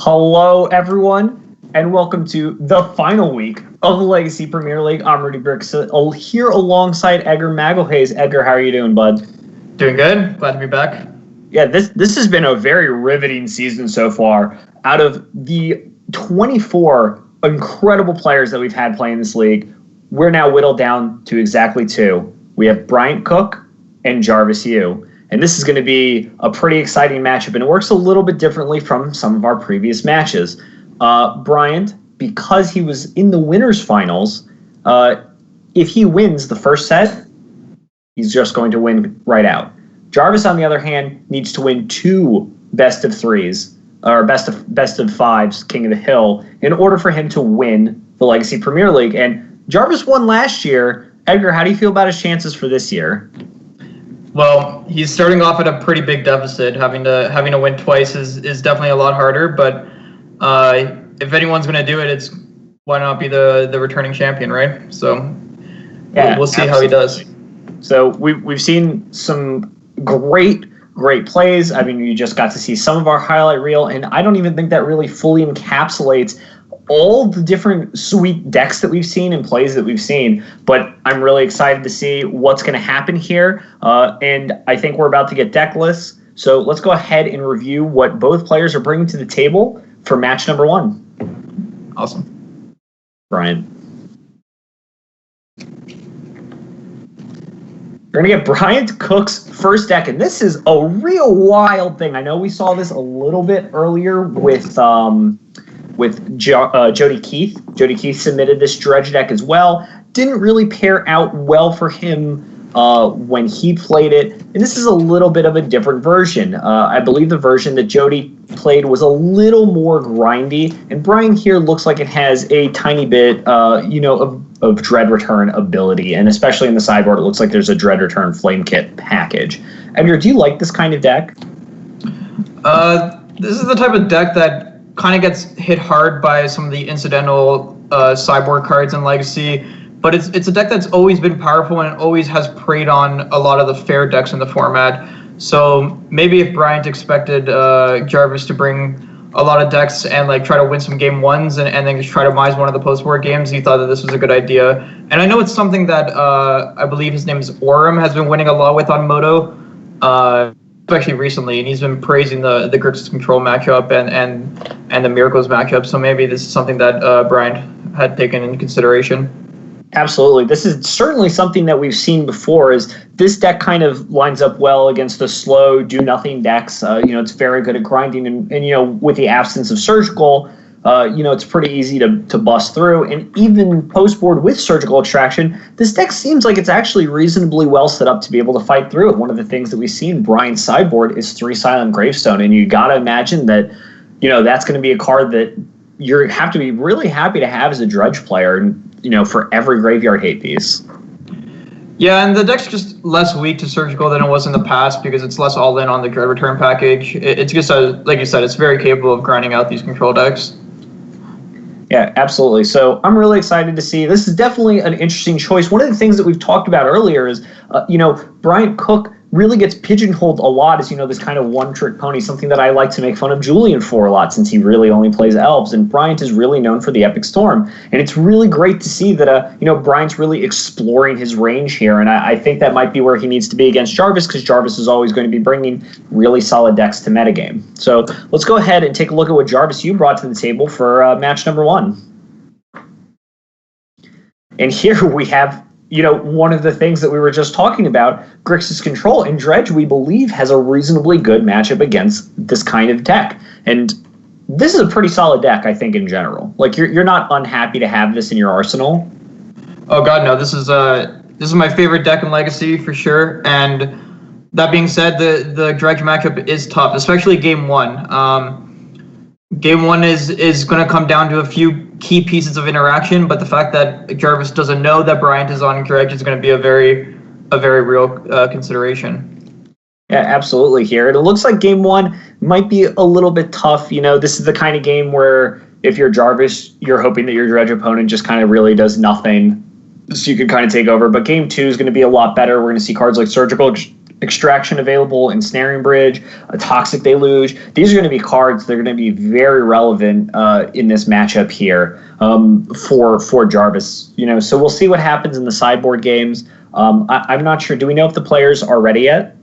Hello, everyone, and welcome to the final week of the Legacy Premier League. I'm Rudy Bricks, here alongside Edgar Magalhaes. Edgar, how are you doing, bud? Doing good. Glad to be back. Yeah, this has been a very riveting season so far. Out of the 24 incredible players that we've had playing this league, we're now whittled down to exactly two. We have Bryant Cook and Jarvis Yu. And this is going to be a pretty exciting matchup, and it works a little bit differently from some of our previous matches. Bryant, because he was in the winners finals, if he wins the first set, he's just going to win right out. Jarvis, on the other hand, needs to win two best of threes, or best of fives, King of the Hill, in order for him to win the Legacy Premier League. And Jarvis won last year. Edgar, how do you feel about his chances for this year? Well, he's starting off at a pretty big deficit. Having to win twice is definitely a lot harder. But if anyone's going to do it, why not be the returning champion, right? So yeah, we'll see how he does. So we've seen some great plays. I mean, you just got to see some of our highlight reel, and I don't even think that really fully encapsulates all the different sweet decks that we've seen and plays that we've seen. But I'm really excited to see what's going to happen here. And I think we're about to get deck lists. So let's go ahead and review what both players are bringing to the table for match number one. Awesome. Bryant. We're going to get Bryant Cook's first deck, and this is a real wild thing. I know we saw this a little bit earlier with Jody Keith. Jody Keith submitted this dredge deck as well. Didn't really pair out well for him when he played it. And this is a little bit of a different version. I believe the version that Jody played was a little more grindy. And Brian here looks like it has a tiny bit, of Dread Return ability. And especially in the sideboard, it looks like there's a Dread Return Flame Kit package. Edgar, do you like this kind of deck? This is the type of deck that kind of gets hit hard by some of the incidental sideboard cards in Legacy, but it's a deck that's always been powerful and it always has preyed on a lot of the fair decks in the format. So maybe if Bryant expected Jarvis to bring a lot of decks and try to win some game ones and then just try to mise one of the post-board games, he thought that this was a good idea. And I know it's something that I believe his name is Orem has been winning a lot with on Moto. Especially recently, and he's been praising the Grixis Control matchup and the Miracles matchup, so maybe this is something that Bryant had taken into consideration. Absolutely. This is certainly something that we've seen before, is this deck kind of lines up well against the slow, do-nothing decks. It's very good at grinding, and with the absence of Surgical, it's pretty easy to bust through. And even post-board with Surgical Extraction, this deck seems like it's actually reasonably well set up to be able to fight through it. One of the things that we've seen in Brian's sideboard is 3 Silent Gravestone, and you got to imagine that, that's going to be a card that you have to be really happy to have as a Dredge player, and, for every graveyard hate piece. Yeah, and the deck's just less weak to Surgical than it was in the past because it's less all-in on the Dread Return package. It's just, like you said, it's very capable of grinding out these control decks. Yeah, absolutely. So I'm really excited to see. This is definitely an interesting choice. One of the things that we've talked about earlier is, Bryant Cook really gets pigeonholed a lot as, this kind of one-trick pony, something that I like to make fun of Julian for a lot since he really only plays elves. And Bryant is really known for the Epic Storm. And it's really great to see that, Bryant's really exploring his range here. And I think that might be where he needs to be against Jarvis, because Jarvis is always going to be bringing really solid decks to metagame. So let's go ahead and take a look at what Jarvis you brought to the table for match number one. And here we have, one of the things that we were just talking about, Grixis Control. And Dredge, we believe, has a reasonably good matchup against this kind of deck. And this is a pretty solid deck, I think, in general. You're not unhappy to have this in your arsenal. Oh God, no! This is my favorite deck in Legacy for sure. And that being said, the Dredge matchup is tough, especially game one. Game one is going to come down to a few key pieces of interaction, but the fact that Jarvis doesn't know that Bryant is on Dredge is going to be a very real consideration. Yeah, absolutely here. And it looks like game one might be a little bit tough. This is the kind of game where if you're Jarvis, you're hoping that your Dredge opponent just kind of really does nothing so you can kind of take over. But game two is going to be a lot better. We're going to see cards like Surgical Extraction available, Ensnaring Bridge, a Toxic Deluge. These are going to be cards that are going to be very relevant in this matchup here for Jarvis. So we'll see what happens in the sideboard games. I'm not sure. Do we know if the players are ready yet?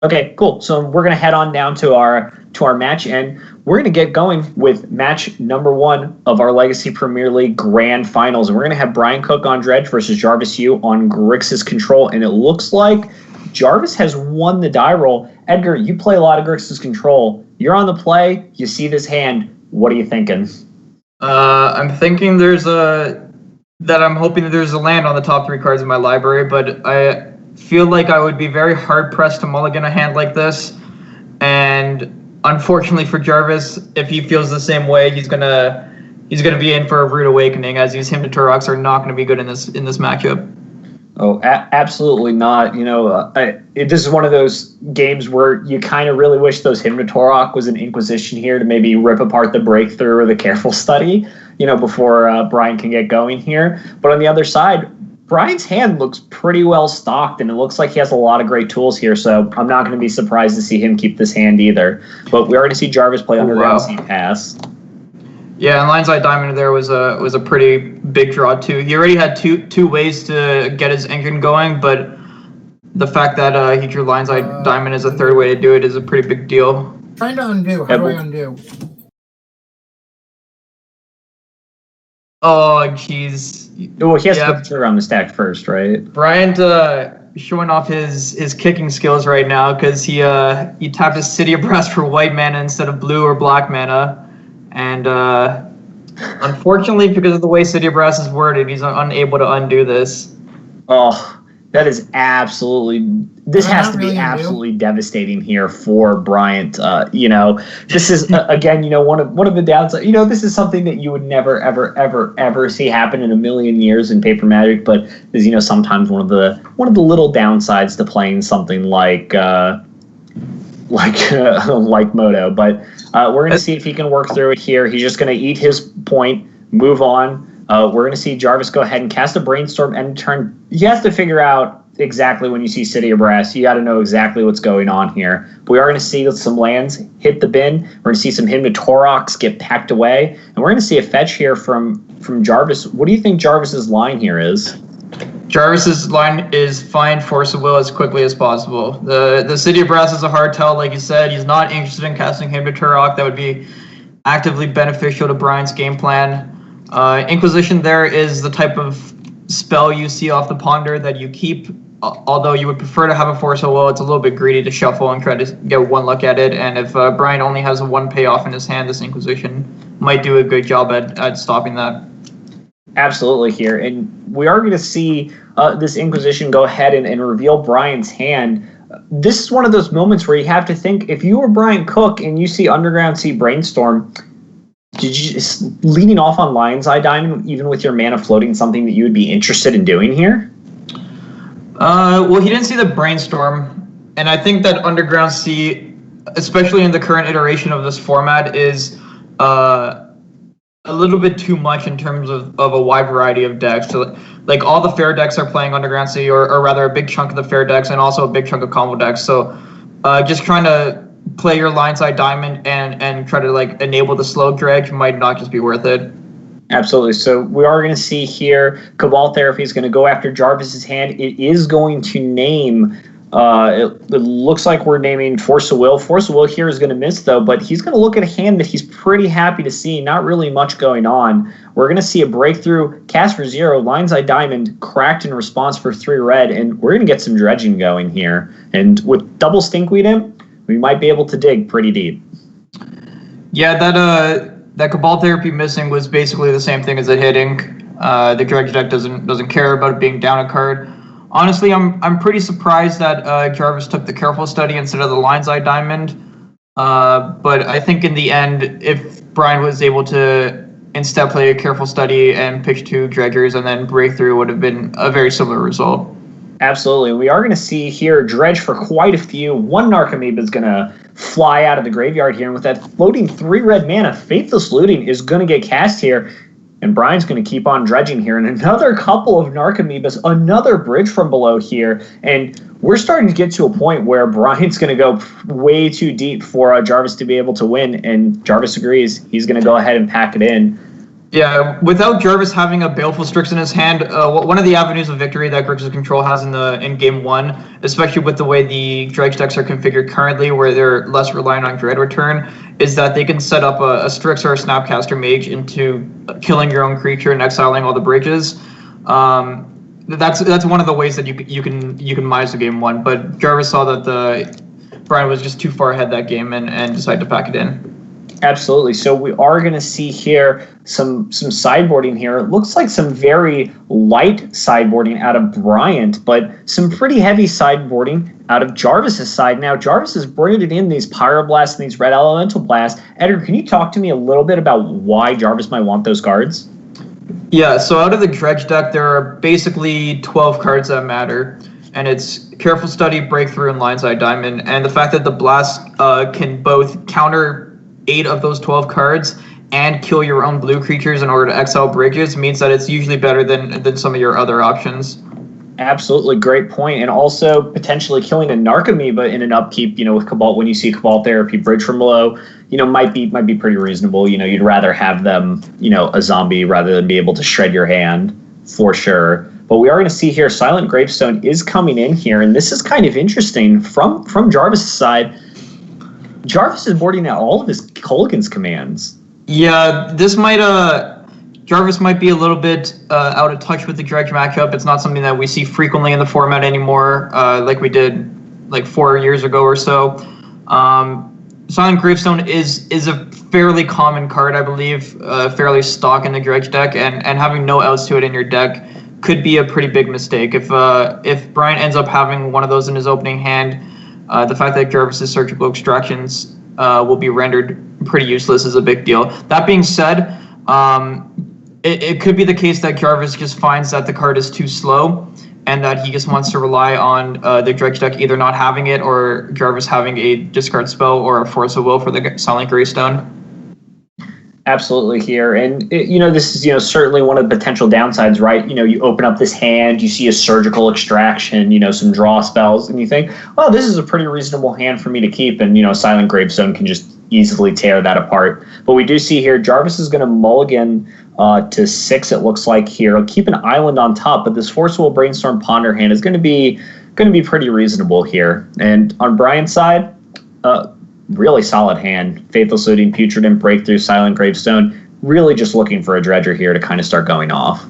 Okay, cool. So we're going to head on down to our match, and we're going to get going with match number 1 of our Legacy Premier League Grand Finals. And we're going to have Bryant Cook on Dredge versus Jarvis Yu on Grixis Control. And it looks like Jarvis has won the die roll. Edgar, you play a lot of Grixis Control. You're on the play. You see this hand. What are you thinking? I'm thinking I'm hoping that there's a land on the top 3 cards in my library, but I feel like I would be very hard-pressed to mulligan a hand like this. And unfortunately for Jarvis, if he feels the same way, he's gonna be in for a rude awakening, as these Hymn to Turoks are not going to be good in this matchup. Oh, absolutely not. This is one of those games where you kind of really wish those Hymn to Turok was an Inquisition here to maybe rip apart the Breakthrough or the Careful Study, before Brian can get going here. But on the other side, Brian's hand looks pretty well stocked, and it looks like he has a lot of great tools here, so I'm not going to be surprised to see him keep this hand either. But we already see Jarvis play Underground Sea Pass. Yeah, and Lion's Eye Diamond there was a pretty big draw too. He already had two ways to get his engine going, but the fact that he drew Lion's Eye Diamond as a third way to do it is a pretty big deal. Trying to undo. How do I undo? Oh, jeez. Well, he has to put the trigger on the stack first, right? Bryant showing off his kicking skills right now, because he tapped his City of Brass for white mana instead of blue or black mana. And unfortunately, because of the way City of Brass is worded, he's unable to undo this. Oh, that is absolutely... This has to be absolutely devastating here for Bryant. This is, again, one of the downsides. This is something that you would never, ever, ever, ever see happen in a million years in Paper Magic, but is, sometimes one of the little downsides to playing something like Moto. But we're going to see if he can work through it here. He's just going to eat his point, move on. We're going to see Jarvis go ahead and cast a Brainstorm and turn. He has to figure out exactly when you see City of Brass. You got to know exactly what's going on here. But we are going to see some lands hit the bin. We're going to see some Hymn to Turoks get packed away. And we're going to see a fetch here from Jarvis. What do you think Jarvis's line here is? Jarvis's line is find Force of Will as quickly as possible. The City of Brass is a hard tell, like you said. He's not interested in casting Hymn to Turok. That would be actively beneficial to Brian's game plan. Inquisition there is the type of spell you see off the Ponder that you keep, although you would prefer to have a Force of Will. It's a little bit greedy to shuffle and try to get one look at it, and if Brian only has a one payoff in his hand, this Inquisition might do a good job at stopping that. Absolutely here, and we are going to see this Inquisition go ahead and reveal Brian's hand. This is one of those moments where you have to think, if you were Bryant Cook and you see Underground Sea Brainstorm, did you leading off on Lion's Eye Diamond, even with your mana floating, something that you would be interested in doing here? Well, he didn't see the Brainstorm, and I think that Underground Sea, especially in the current iteration of this format, is a little bit too much in terms of a wide variety of decks. So, like, all the fair decks are playing Underground Sea, or rather a big chunk of the fair decks, and also a big chunk of combo decks. So just trying to play your Lion's Eye Diamond and try to enable the slow dredge might not just be worth it. Absolutely. So we are going to see here Cabal Therapy is going to go after Jarvis's hand. It is going to name, it looks like we're naming Force of Will. Force of Will here is going to miss, though, but he's going to look at a hand that he's pretty happy to see. Not really much going on. We're going to see a Breakthrough, cast for 0, Lion's Eye Diamond, cracked in response for 3 red, and we're going to get some dredging going here. And with double Stinkweed in, we might be able to dig pretty deep. Yeah, that Cabal Therapy missing was basically the same thing as it hitting. The dredge deck doesn't care about it being down a card. Honestly, I'm pretty surprised that Jarvis took the Careful Study instead of the Lion's Eye Diamond. But I think in the end, if Brian was able to instead play a Careful Study and pitch 2 dredgers and then Breakthrough, would have been a very similar result. Absolutely. We are going to see here dredge for quite a few. One Narcomoeba is going to fly out of the graveyard here. And with that floating 3 red mana, Faithless Looting is going to get cast here. And Brian's going to keep on dredging here. And another couple of Narcomoebas, another bridge from below here. And we're starting to get to a point where Brian's going to go way too deep for Jarvis to be able to win. And Jarvis agrees. He's going to go ahead and pack it in. Yeah, without Jarvis having a Baleful Strix in his hand, one of the avenues of victory that Grixis Control has in Game 1, especially with the way the Dredge decks are configured currently, where they're less reliant on Dread Return, is that they can set up a Strix or a Snapcaster Mage into killing your own creature and exiling all the bridges. That's one of the ways that you can minus the Game 1, but Jarvis saw that Bryant was just too far ahead that game and decided to pack it in. Absolutely. So we are going to see here some sideboarding here. It looks like some very light sideboarding out of Bryant, but some pretty heavy sideboarding out of Jarvis's side. Now, Jarvis is bringing in these Pyroblasts and these Red Elemental Blasts. Edgar, can you talk to me a little bit about why Jarvis might want those cards? Yeah, so out of the Dredge deck, there are basically 12 cards that matter. And it's Careful Study, Breakthrough, and Lion's Eye Diamond. And the fact that the Blast can both counter 8 of those 12 cards and kill your own blue creatures in order to exile bridges means that it's usually better than some of your other options. Absolutely, great point. And also potentially killing a Narcomoeba in an upkeep, with Cabal, when you see Cabal Therapy bridge from below, might be pretty reasonable. You'd rather have them, a zombie rather than be able to shred your hand, for sure. But we are going to see here Silent Gravestone is coming in here, and this is kind of interesting from Jarvis' side. Jarvis is boarding out all of his Kolaghan's commands. Yeah, Jarvis might be a little bit out of touch with the Dredge matchup. It's not something that we see frequently in the format anymore, like we did 4 years ago or so. Silent Gravestone is a fairly common card, I believe, fairly stock in the Dredge deck, and having no outs to it in your deck could be a pretty big mistake. If Bryant ends up having one of those in his opening hand, the fact that Jarvis's Surgical Extractions will be rendered pretty useless is a big deal. That being said, it could be the case that Jarvis just finds that the card is too slow and that he just wants to rely on the Dredge deck either not having it or Jarvis having a discard spell or a Force of Will for the Silent Greystone. Absolutely here. And, this is, certainly one of the potential downsides, right? You open up this hand, you see a Surgical Extraction, some draw spells, and you think, well, this is a pretty reasonable hand for me to keep. And, Silent Gravestone can just easily tear that apart. But we do see here, Jarvis is going to mulligan to 6, it looks like here. He'll keep an island on top, but this Forceful Brainstorm Ponder hand is going to be pretty reasonable here. And on Brian's side, really solid hand. Faithless Looting, Putrid Imp, Breakthrough, Silent Gravestone. Really just looking for a dredger here to kind of start going off.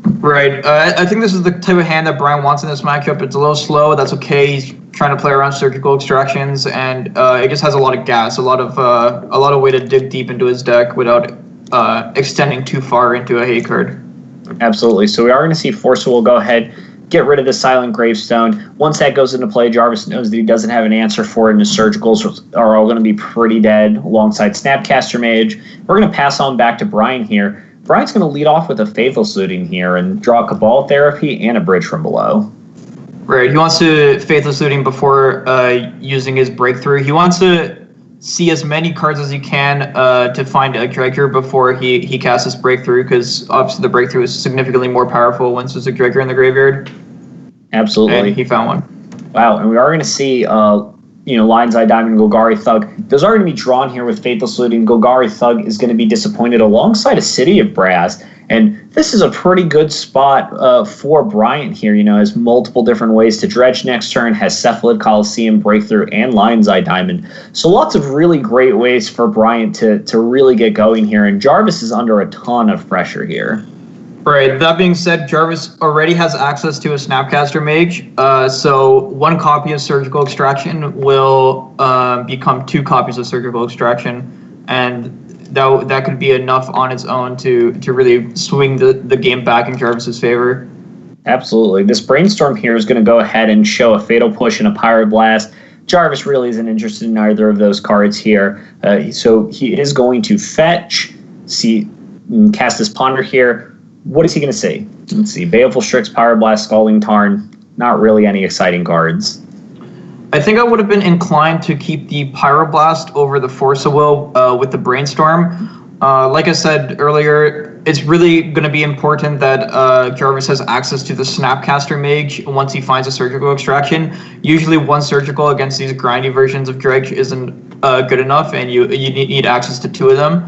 Right. I think this is the type of hand that Brian wants in this matchup. It's a little slow. That's okay. He's trying to play around Surgical Extractions, and it just has a lot of gas, a lot of way to dig deep into his deck without extending too far into a hate card. Absolutely. So we are going to see Force will go ahead, get rid of the Silent Gravestone. Once that goes into play, Jarvis knows that he doesn't have an answer for it, and his Surgicals are all going to be pretty dead alongside Snapcaster Mage. We're going to pass on back to Brian here. Brian's going to lead off with a Faithless Looting here and draw Cabal Therapy and a Bridge from below. Right, he wants to Faithless Looting before using his Breakthrough. He wants to see as many cards as he can to find a Dredger before he casts his Breakthrough, because obviously the Breakthrough is significantly more powerful once there's a Dredger in the graveyard. Absolutely. And he found one. Wow, and we are going to see Lion's Eye Diamond, Golgari Thug. Those are going to be drawn here with Faithless Looting. Golgari Thug is going to be disappointed alongside a City of Brass. And this is a pretty good spot for Bryant here. Has multiple different ways to dredge next turn, has Cephalid Coliseum, Breakthrough, and Lion's Eye Diamond. So lots of really great ways for Bryant to really get going here. And Jarvis is under a ton of pressure here. Right. That being said, Jarvis already has access to a Snapcaster Mage, so one copy of Surgical Extraction will become 2 copies of Surgical Extraction, and that could be enough on its own to really swing the game back in Jarvis's favor. Absolutely. This Brainstorm here is going to go ahead and show a Fatal Push and a Pyroblast. Jarvis really isn't interested in either of those cards here, so he is going to fetch, cast his Ponder here. What is he going to see? Let's see. Baleful Strix, Pyroblast, Scalding Tarn. Not really any exciting cards. I think I would have been inclined to keep the Pyroblast over the Force of Will with the Brainstorm. Like I said earlier, it's really going to be important that Jarvis has access to the Snapcaster Mage once he finds a Surgical Extraction. Usually one Surgical against these grindy versions of Dredge isn't good enough, and you need access to 2 of them.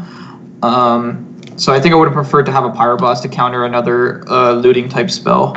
So I think I would have preferred to have a Pyroblast to counter another looting type spell.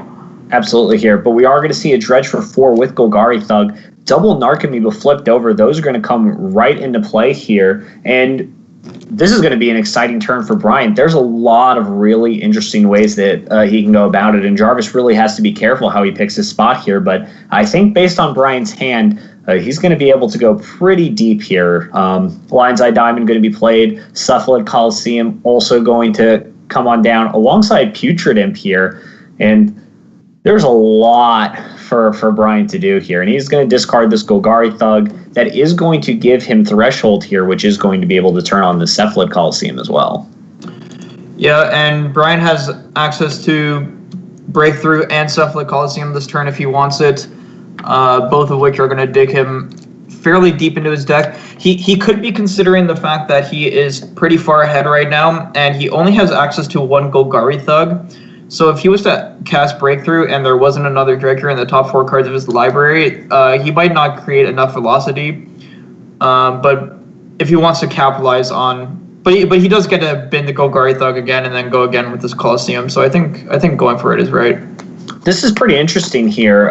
Absolutely here, but we are going to see a Dredge for 4 with Golgari Thug. Double Narcomoeba flipped over. Those are going to come right into play here, and this is going to be an exciting turn for Bryant. There's a lot of really interesting ways that he can go about it, and Jarvis really has to be careful how he picks his spot here, but I think based on Bryant's hand, he's going to be able to go pretty deep here. Lion's Eye Diamond going to be played. Cephalid Coliseum also going to come on down alongside Putrid Imp here, and there's a lot for Bryant to do here, and he's going to discard this Golgari Thug. That is going to give him Threshold here, which is going to be able to turn on the Cephalid Coliseum as well. Yeah, and Bryant has access to Breakthrough and Cephalid Coliseum this turn if he wants it, both of which are going to dig him fairly deep into his deck. He could be considering the fact that he is pretty far ahead right now, and he only has access to 1 Golgari Thug. So if he was to cast Breakthrough and there wasn't another Dredger in the top 4 cards of his library, he might not create enough velocity. But if he wants to capitalize on, but he does get to bin the Golgari Thug again and then go again with this Coliseum. So I think going for it is right. This is pretty interesting here.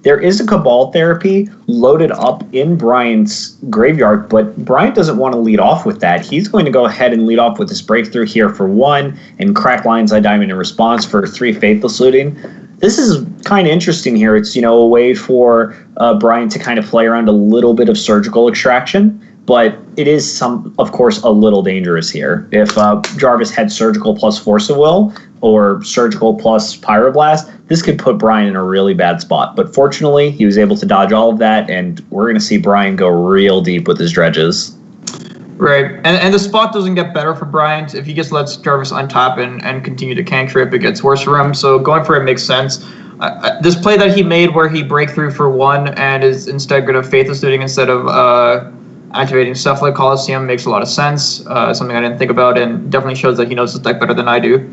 There is a Cabal Therapy loaded up in Bryant's graveyard, but Bryant doesn't want to lead off with that. He's going to go ahead and lead off with this Breakthrough here for 1 and crack Lion's Eye Diamond in response for 3 Faithless Looting. This is kind of interesting here. It's, a way for Bryant to kind of play around a little bit of Surgical Extraction, but it is, of course, a little dangerous here. If Jarvis had Surgical plus Force of Will or Surgical plus Pyroblast, this could put Bryant in a really bad spot. But fortunately, he was able to dodge all of that, and we're going to see Bryant go real deep with his Dredges. Right, and the spot doesn't get better for Bryant. If he just lets Jarvis untap and continue to cantrip, it gets worse for him. So going for it makes sense. This play that he made where he Breakthrough for 1 and is instead going to Faithless Looting instead of activating Cephalid Coliseum makes a lot of sense. Something I didn't think about, and definitely shows that he knows his deck better than I do.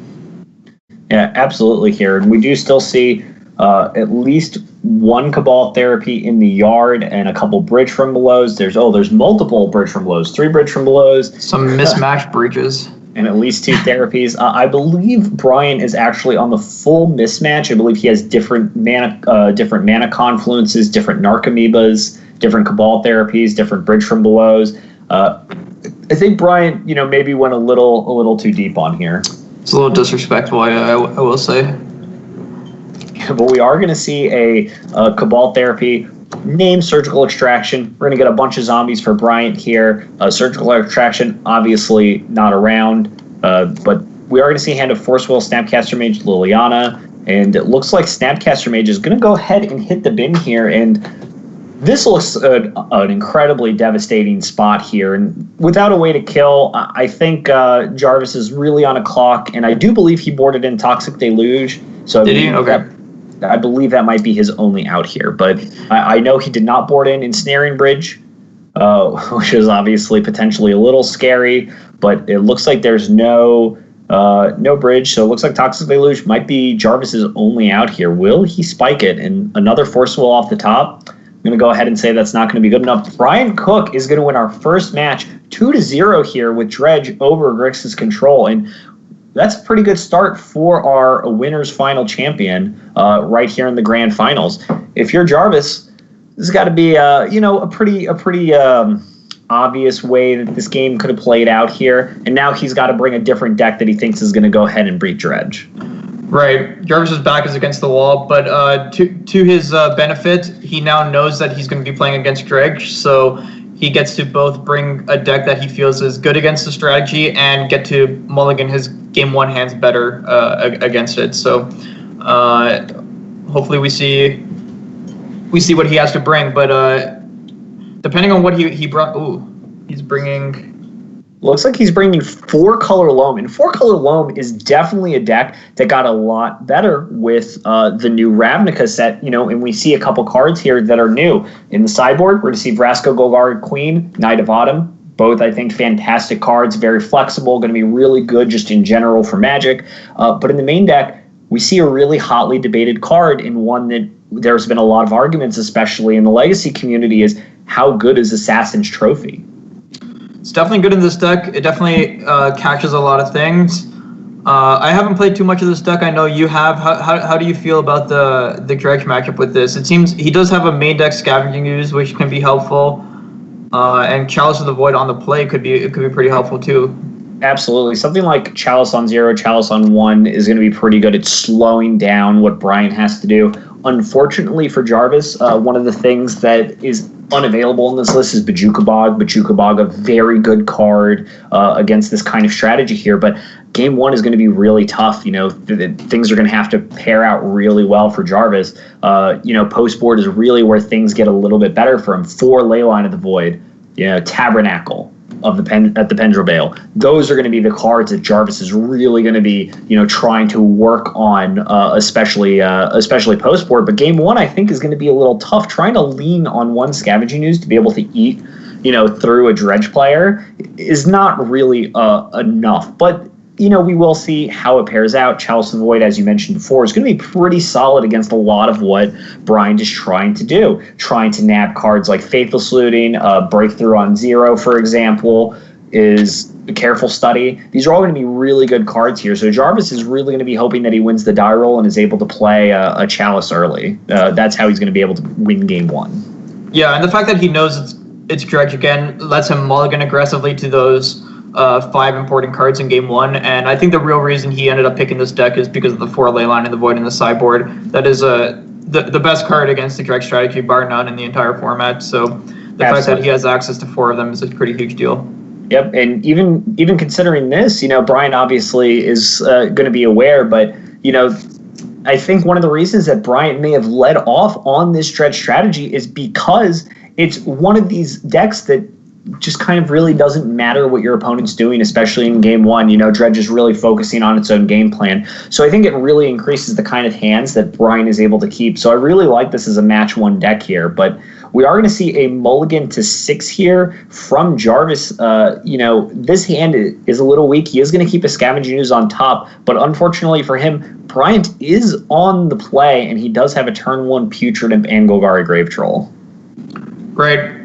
Yeah, absolutely here. And we do still see at least 1 Cabal Therapy in the yard and a couple Bridge from Belows. There's multiple Bridge from Belows, 3 Bridge from Belows. Some mismatched breaches. And at least 2 therapies. I believe Bryant is actually on the full mismatch. I believe he has different mana confluences, different Narcomoebas, different Cabal Therapies, different Bridge from Belows. I think Bryant, maybe went a little too deep on here. It's a little disrespectful, I will say. But we are going to see a Cabal Therapy named Surgical Extraction. We're going to get a bunch of zombies for Bryant here. Surgical Extraction, obviously not around, but we are going to see a hand of Force Will, Snapcaster Mage, Liliana, and it looks like Snapcaster Mage is going to go ahead and hit the bin here, and this looks an incredibly devastating spot here, and without a way to kill, I think Jarvis is really on a clock, and I do believe he boarded in Toxic Deluge. So did he? Okay. I believe that might be his only out here, but I know he did not board in Ensnaring Bridge, which is obviously potentially a little scary, but it looks like there's no bridge, so it looks like Toxic Deluge might be Jarvis's only out here. Will he spike it? And another Force Will off the top. I'm going to go ahead and say that's not going to be good enough. Brian Cook is going to win our first match 2-0 here with Dredge over Grixis Control, and that's a pretty good start for our winner's final champion right here in the grand finals. If you're Jarvis, this has got to be a pretty obvious way that this game could have played out here, and now he's got to bring a different deck that he thinks is going to go ahead and beat Dredge. Right. Jarvis's back is against the wall, but to his benefit, he now knows that he's going to be playing against Dredge, so he gets to both bring a deck that he feels is good against the strategy and get to mulligan his game 1 hands better against it. So hopefully we see what he has to bring, but depending on what he brought, he's bringing... Looks like he's bringing 4-color Loam, and 4-color Loam is definitely a deck that got a lot better with the new Ravnica set, and we see a couple cards here that are new. In the sideboard, we're going to see Vraska Golgari Queen, Knight of Autumn, Both, I think, fantastic cards, very flexible, going to be really good just in general for Magic. But in the main deck, we see a really hotly debated card, in one that there's been a lot of arguments, especially in the Legacy community, is how good is Assassin's Trophy? It's definitely good in this deck. It definitely catches a lot of things. I haven't played too much of this deck. I know you have. How do you feel about the Dredge matchup with this? It seems he does have a main deck Scavenging Ooze, which can be helpful, and Chalice of the Void on the play could be pretty helpful too. Absolutely. Something like Chalice on 0, Chalice on 1 is going to be pretty good at slowing down what Bryant has to do. Unfortunately for Jarvis, one of the things that is unavailable in this list is Bojuka Bog. Bojuka Bog, a very good card against this kind of strategy here, but game 1 is going to be really tough. Things are going to have to pair out really well for Jarvis. Post board is really where things get a little bit better for him. 4 Leyline of the Void, Tabernacle at the Pendrell Bale. Those are going to be the cards that Jarvis is really going to be, trying to work on, especially post board. But game 1, I think, is going to be a little tough. Trying to lean on one Scavenging Ooze to be able to eat, through a Dredge player is not really enough. But we will see how it pairs out. Chalice of the Void, as you mentioned before, is going to be pretty solid against a lot of what Bryant is trying to do. Trying to nab cards like Faithless Looting, Breakthrough on 0, for example, is a careful study. These are all going to be really good cards here. So Jarvis is really going to be hoping that he wins the die roll and is able to play a Chalice early. That's how he's going to be able to win game 1. Yeah, and the fact that he knows it's Dredge again lets him mulligan aggressively to those 5 important cards in game 1, and I think the real reason he ended up picking this deck is because of the 4 Leyline in the Void in the sideboard. That is the best card against the Dredge strategy, bar none, in the entire format. So the fact that he has access to 4 of them is a pretty huge deal. Yep, and even considering this, Bryant obviously is going to be aware, but I think one of the reasons that Bryant may have led off on this Dredge strategy is because it's one of these decks that just kind of really doesn't matter what your opponent's doing, especially in game 1. Dredge is really focusing on its own game plan. So I think it really increases the kind of hands that Bryant is able to keep. So I really like this as a match 1 deck here, but we are going to see a mulligan to 6 here from Jarvis. This hand is a little weak. He is going to keep a Scavenging Ooze on top, but unfortunately for him, Bryant is on the play, and he does have a turn 1 Putrid Imp and Golgari Grave Troll. Right.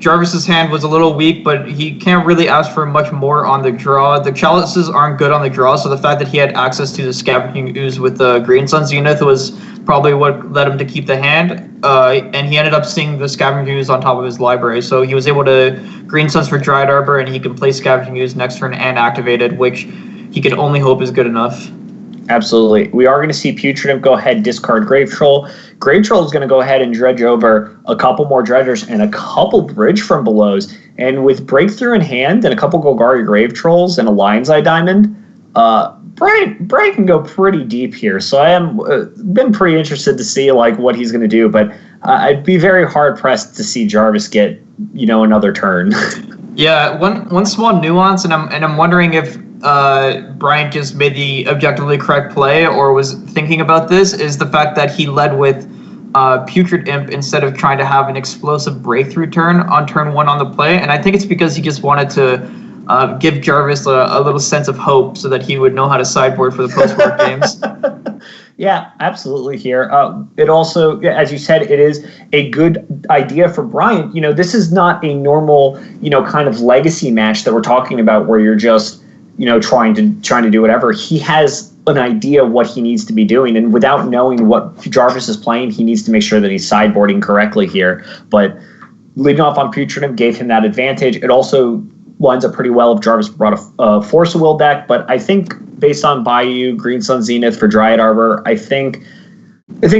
Jarvis's hand was a little weak, but he can't really ask for much more on the draw. The Chalices aren't good on the draw, so the fact that he had access to the Scavenging Ooze with the Green Sun Zenith was probably what led him to keep the hand. And he ended up seeing the Scavenging Ooze on top of his library, so he was able to Green Suns for Dryad Arbor, and he can play Scavenging Ooze next turn and activate it, which he can only hope is good enough. Absolutely. We are going to see Putrid Imp go ahead, discard Grave Troll. Grave Troll is going to go ahead and dredge over a couple more Dredgers and a couple Bridge from Belows. And with Breakthrough in hand and a couple Golgari Grave Trolls and a Lion's Eye Diamond, Bryant can go pretty deep here. So I am been pretty interested to see what he's going to do. But I'd be very hard-pressed to see Jarvis get, another turn. Yeah, one small nuance, and I'm wondering if Bryant just made the objectively correct play or was thinking about this, is the fact that he led with Putrid Imp instead of trying to have an explosive breakthrough turn on turn 1 on the play. And I think it's because he just wanted to give Jarvis a little sense of hope so that he would know how to sideboard for the post-board games. Yeah, absolutely here. It also, as you said, it is a good idea for Bryant. This is not a normal, kind of legacy match that we're talking about where you're just trying to do whatever. He has an idea what he needs to be doing, and without knowing what Jarvis is playing, he needs to make sure that he's sideboarding correctly here. But leading off on Putrid Imp gave him that advantage. It also lines up pretty well if Jarvis brought a Force of Will deck, but I think based on Bayou, Green Sun Zenith for Dryad Arbor, I think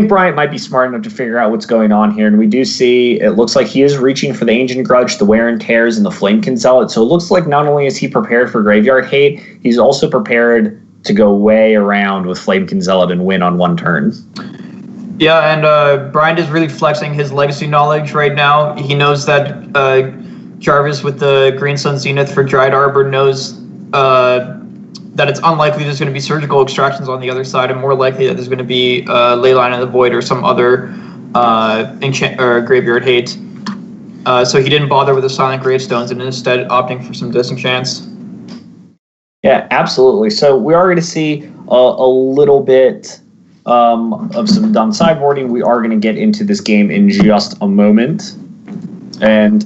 Bryant might be smart enough to figure out what's going on here. And we do see, it looks like he is reaching for the Ancient Grudge, the Wear and Tears, and the Flamekin Zealot. So it looks like not only is he prepared for Graveyard Hate, he's also prepared to go way around with Flamekin Zealot and win on 1 turn. Yeah, and Bryant is really flexing his legacy knowledge right now. He knows that Jarvis with the Green Sun Zenith for Dryad Arbor knows that it's unlikely there's going to be surgical extractions on the other side, and more likely that there's going to be Leyline of the Void or some other enchant or Graveyard Hate. So he didn't bother with the Silent Gravestones and instead opting for some Disenchants. Yeah, absolutely. So we are going to see a little bit of some done sideboarding. We are going to get into this game in just a moment. And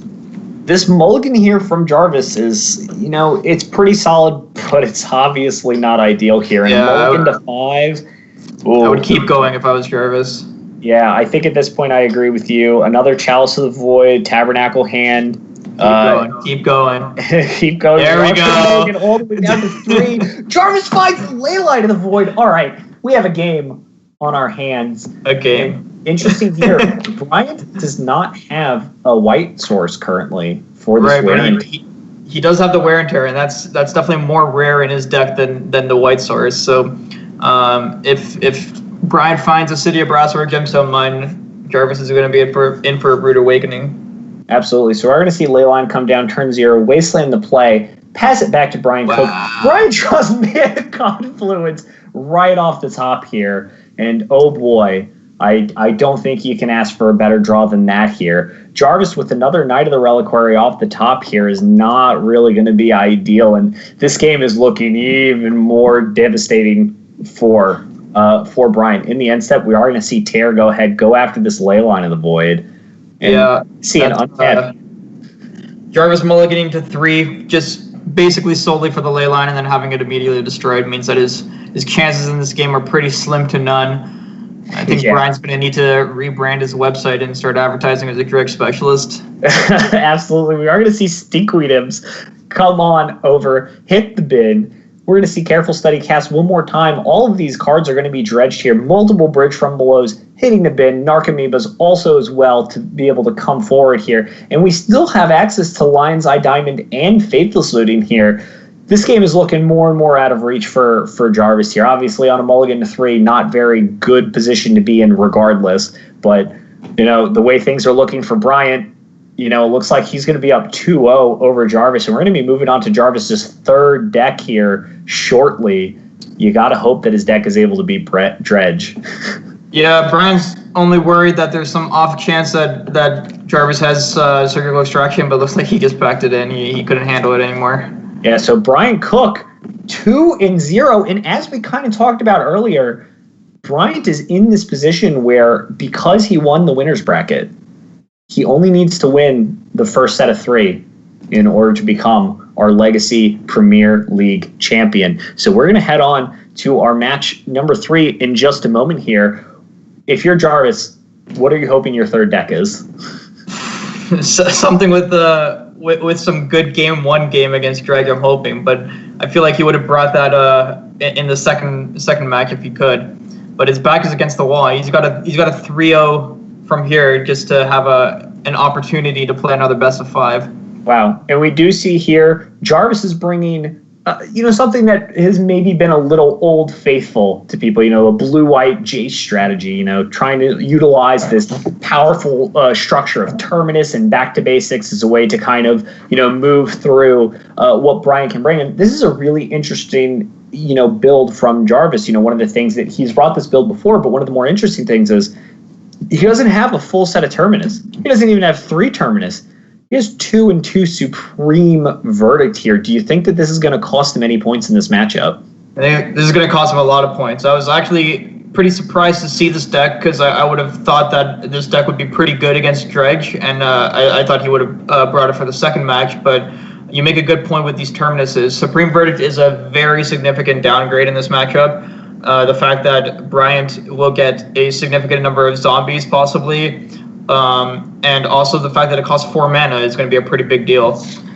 this mulligan here from Jarvis is, it's pretty solid, but it's obviously not ideal here. And mulligan to 5. Ooh. I would keep going if I was Jarvis. Yeah, I think at this point I agree with you. Another Chalice of the Void, Tabernacle hand. Keep going. Keep going. There we go. All the way down to 3. Jarvis finds the Leyline of the Void. All right, we have a game on our hands. A game. Interesting here. Bryant does not have a white source currently for this wear and tear. He does have the wear and tear, and that's definitely more rare in his deck than the white source. So if Bryant finds a City of Brass or a Gemstone Mine, Jarvis is going to be in for a Rude Awakening. Absolutely. So we're going to see Leyline come down, turn 0, Wasteland the play, pass it back to Brian Cook. Brian draws Mana Confluence right off the top here. And oh boy, I don't think you can ask for a better draw than that here. Jarvis with another Knight of the Reliquary off the top here is not really going to be ideal. And this game is looking even more devastating for Brian. In the end step, we are going to see Tear go after this Leyline of the Void. And see an untapped. Jarvis mulliganing to 3, just basically solely for the Leyline, and then having it immediately destroyed means that his chances in this game are pretty slim to none. I think Brian's going to need to rebrand his website and start advertising as a direct specialist. Absolutely. We are going to see Stinkweedums come on over, hit the bin. We're going to see Careful Study cast one more time. All of these cards are going to be dredged here. Multiple Bridge from Belows hitting the bin. Narcomoebas also as well to be able to come forward here. And we still have access to Lion's Eye Diamond and Faithless Looting here. This game is looking more and more out of reach for Jarvis here. Obviously on a mulligan to 3, not very good position to be in regardless. But, the way things are looking for Bryant, it looks like he's going to be up 2-0 over Jarvis. And we're going to be moving on to Jarvis's third deck here shortly. You got to hope that his deck is able to beat Dredge. Yeah, Brian's only worried that there's some off chance that Jarvis has Surgical Extraction, but looks like he just backed it in. He couldn't handle it anymore. Yeah, so Brian Cook, 2-0. And as we kind of talked about earlier, Bryant is in this position where, because he won the winner's bracket, he only needs to win the first set of 3 in order to become our Legacy Premier League champion. So we're going to head on to our match number 3 in just a moment here. If you're Jarvis, what are you hoping your third deck is? Something with some good game 1 game against Drag, I'm hoping. But I feel like he would have brought that in the second match if he could. But his back is against the wall. He's got a 3-0 from here just to have an opportunity to play another best of 5. Wow. And we do see here Jarvis is bringing something that has maybe been a little old faithful to people, a blue-white Jace strategy, trying to utilize this powerful structure of Terminus and back to basics as a way to kind of, move through what Brian can bring. And this is a really interesting, build from Jarvis. One of the things that he's brought this build before, but one of the more interesting things is he doesn't have a full set of Terminus. He doesn't even have 3 Terminus. He has 2 and 2 Supreme Verdict here. Do you think that this is going to cost him any points in this matchup? I think this is going to cost him a lot of points. I was actually pretty surprised to see this deck because I would have thought that this deck would be pretty good against Dredge, and I thought he would have brought it for the second match, but you make a good point with these Terminuses. Supreme Verdict is a very significant downgrade in this matchup. The fact that Bryant will get a significant number of zombies possibly, and also the fact that it costs 4 mana is going to be a pretty big deal.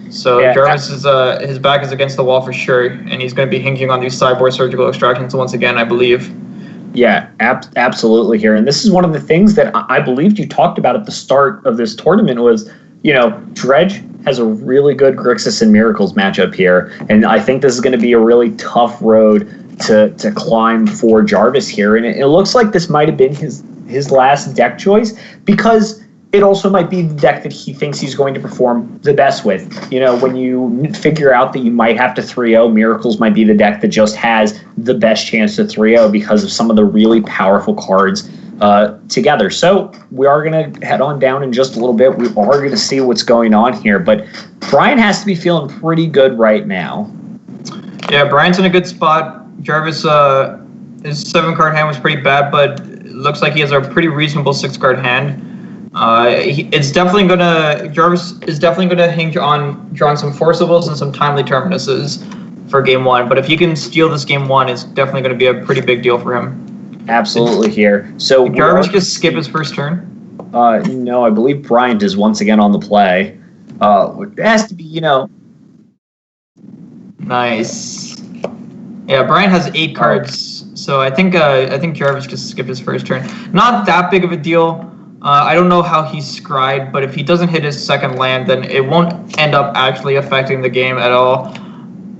So yeah, Jarvis is his back is against the wall for sure, and he's going to be hinking on these sideboard surgical extractions once again, I believe. Yeah, absolutely here. And this is one of the things that I believed you talked about at the start of this tournament was, Dredge has a really good Grixis and Miracles matchup here. And I think this is going to be a really tough road to climb for Jarvis here. And it looks like this might have been his last deck choice because it also might be the deck that he thinks he's going to perform the best with. When you figure out that you might have to 3-0, Miracles might be the deck that just has the best chance to 3-0 because of some of the really powerful cards together. So we are going to head on down in just a little bit. We are going to see what's going on here. But Bryant has to be feeling pretty good right now. Yeah, Bryant's in a good spot. Jarvis, his 7-card hand was pretty bad, but it looks like he has a pretty reasonable 6-card hand. Jarvis is definitely gonna hinge on drawing some forcibles and some timely terminuses for game 1. But if he can steal this game 1, it's definitely gonna be a pretty big deal for him. Absolutely here. So did Jarvis just skip his first turn? No, I believe Bryant is once again on the play. It has to be, Nice. Yeah, Bryant has 8 cards, so I think Jarvis just skipped his first turn. Not that big of a deal. I don't know how he's scryed, but if he doesn't hit his second land, then it won't end up actually affecting the game at all.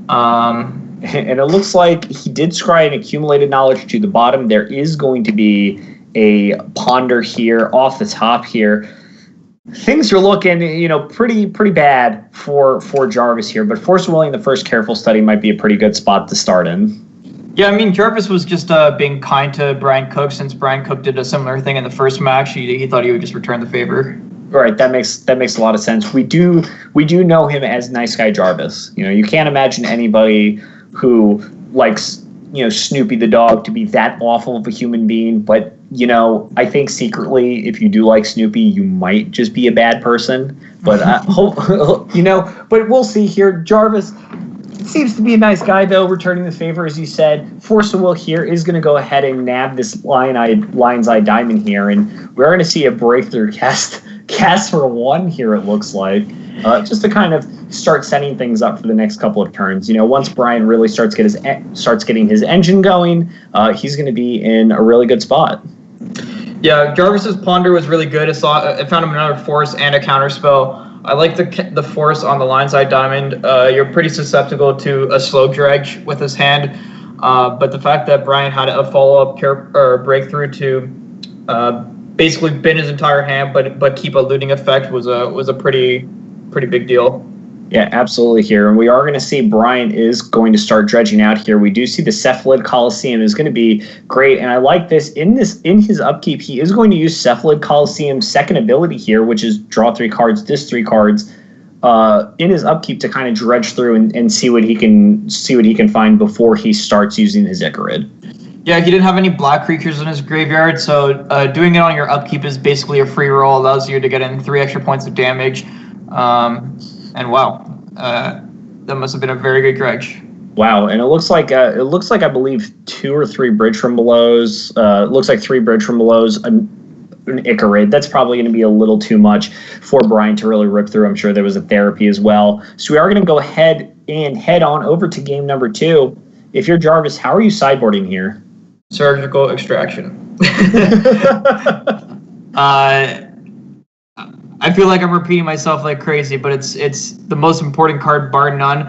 And it looks like he did scry an accumulated knowledge to the bottom. There is going to be a ponder here off the top here. Things are looking, pretty bad for Jarvis here, but Force of Willing, the first careful study might be a pretty good spot to start in. Yeah, I mean, Jarvis was just being kind to Brian Cook since Brian Cook did a similar thing in the first match. He thought he would just return the favor. Right, that makes a lot of sense. We do know him as Nice Guy Jarvis. You can't imagine anybody who likes Snoopy the dog to be that awful of a human being. But I think secretly, if you do like Snoopy, you might just be a bad person. But but we'll see here. Jarvis seems to be a nice guy, though, returning the favor, as you said. Force of Will here is going to go ahead and nab this Lion's Eye Diamond here, and we're going to see a breakthrough cast for 1 here, it looks like, just to kind of start setting things up for the next couple of turns. Once Brian really starts getting his engine going, he's going to be in a really good spot. Yeah, Jarvis's Ponder was really good. It found him another Force and a counterspell. I like the Force on the Lion's Eye Diamond. You're pretty susceptible to a slow dredge with his hand, but the fact that Brian had a follow-up breakthrough to basically bin his entire hand, but keep a looting effect was a pretty big deal. Yeah, absolutely here. And we are going to see Brian is going to start dredging out here. We do see the Cephalid Coliseum is going to be great. And I like this. In his upkeep, he is going to use Cephalid Coliseum's second ability here, which is draw 3 cards, disc 3 cards, in his upkeep to kind of dredge through and see what he can find before he starts using his Icarid. Yeah, he didn't have any black creatures in his graveyard, so doing it on your upkeep is basically a free roll, allows you to get in 3 extra points of damage. And wow, that must have been a very good dredge. Wow, and it looks like I believe 2 or 3 Bridge from Belows. It looks like 3 Bridge from Belows, an Icarid. That's probably going to be a little too much for Brian to really rip through. I'm sure there was a therapy as well. So we are going to go ahead and head on over to game number 2. If you're Jarvis, how are you sideboarding here? Surgical extraction. I feel like I'm repeating myself like crazy, but it's the most important card bar none.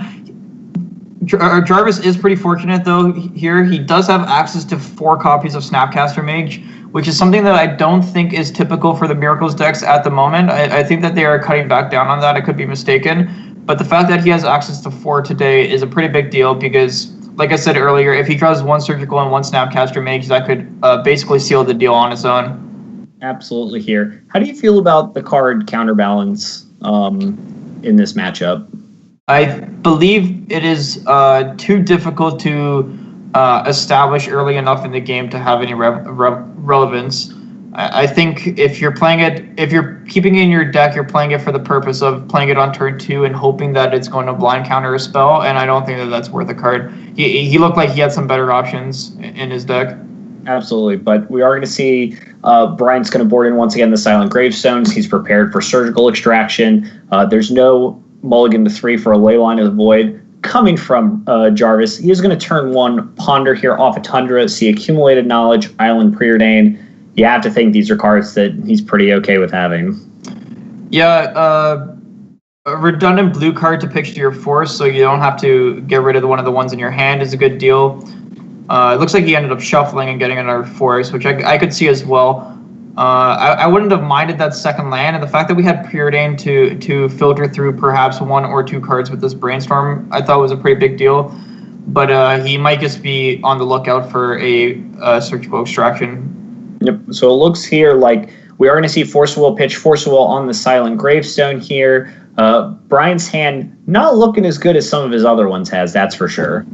Jarvis is pretty fortunate though here. He does have access to 4 copies of Snapcaster Mage, which is something that I don't think is typical for the Miracles decks at the moment. I think that they are cutting back down on that. I could be mistaken. But the fact that he has access to 4 today is a pretty big deal because, like I said earlier, if he draws 1 Surgical and 1 Snapcaster Mage, that could basically seal the deal on its own. Absolutely here. How do you feel about the card Counterbalance in this matchup? I believe it is too difficult to establish early enough in the game to have any relevance. I think if you're keeping it in your deck, you're playing it for the purpose of playing it on turn 2 and hoping that it's going to blind counter a spell, and I don't think that that's worth a card. He looked like he had some better options in his deck. Absolutely, but we are going to see Brian's going to board in once again the Silent Gravestones. He's prepared for Surgical Extraction. There's no mulligan to 3 for a Leyline of the Void. Coming from Jarvis, he is going to turn 1 Ponder here off a Tundra, see Accumulated Knowledge, Island Preordain. You have to think these are cards that he's pretty okay with having. Yeah, a redundant blue card to pitch to your Force, so you don't have to get rid of one of the ones in your hand is a good deal. It looks like he ended up shuffling and getting another Force, which I could see as well. I wouldn't have minded that second land, and the fact that we had Preordain to filter through perhaps 1 or 2 cards with this Brainstorm, I thought was a pretty big deal. But he might just be on the lookout for a Surgical Extraction. Yep. So it looks here like we are going to see Force Will pitch Force Will on the Silent Gravestone here. Bryant's hand not looking as good as some of his other ones has, that's for sure.